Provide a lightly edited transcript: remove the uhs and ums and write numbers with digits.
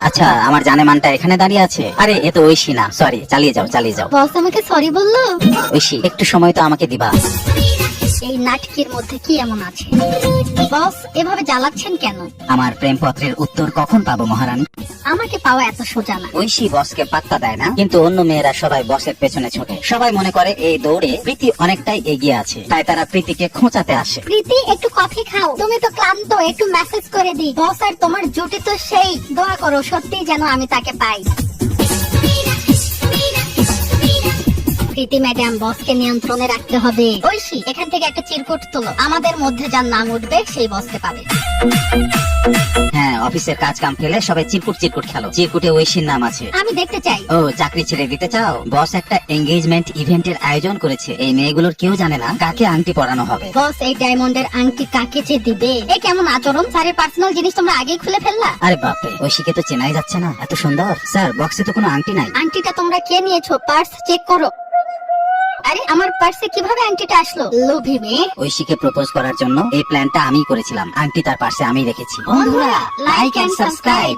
আচ্ছা আমার জানেমানটা এখানে দাঁড়িয়ে আছে। আরে এ তো ঐশী না, সরি, চালিয়ে যাও চালিয়ে যাও। বস আমাকে সরি বললো। ঐশী একটু সময় তো আমাকে দিবা। এই নাটকের মধ্যে কি এমন আছে? বস এভাবে জ্বালাচ্ছেন কেন? আমার প্রেমপত্রের উত্তর কখন পাবো মহারানী? আমাকে পাওয়া এত সোজা না। ঐশী বসকে পাত্তা দেয় না, কিন্তু অন্য মেয়েরা সবাই বসের পেছনে ছোটে। সবাই মনে করে এই দৌড়ে প্রীতি অনেকটাই এগিয়ে আছে, তাই তারা প্রীতিকে খোঁচাতে আসে। প্রীতি একটু কফি খাও, তুমি তো ক্লান্ত, একটু মেসেজ করে দিই। বস আর তোমার জুটি তো সেই, দোয়া করো সত্যি যেন আমি তাকে পাই। প্রীতি ম্যাডাম, বসকে নিয়ন্ত্রণে রাখতে হবে। ঐশী এখান থেকে একটা চিরকুট তোলো, আমাদের মধ্যে যার নাম উঠবে সেই বসকে পাবে। হ্যাঁ, অফিসের কাজ কাম ফেলে সবাই চিরকুট চিরকুট খেলো। চিরকুটে ঐশীর নাম আছে। আমি দেখতে চাই। ও, চাকরি ছেড়ে দিতে চাও? বস একটা এঙ্গেজমেন্ট ইভেন্টের আয়োজন করেছে। এই মেয়েগুলোর কেউ জানে না কাকে আংটি পরানো হবে। বস এই ডায়মন্ডের আংটি কাকে যে দিবে? এ কেমন আচরণ? স্যারের পার্সোনাল জিনিস তোমরা আগেই খুলে ফেললা। আরে বাপরে, ঐশীকে তো চেনাই যাচ্ছে না, এত সুন্দর। স্যার, বক্সে তো কোনো আংটি নাই। আংটিটা তোমরা কে নিয়েছো? পার্স চেক করো। আরে আমার পার্সে কিভাবে আংটিটা আসলো? লোভী মেয়ে। ঐশীকে প্রপোজ করার জন্য এই প্ল্যানটা আমিই করেছিলাম। আংটি তার পাশে আমি রেখেছি। বন্ধুরা, লাইক এন্ড সাবস্ক্রাইব।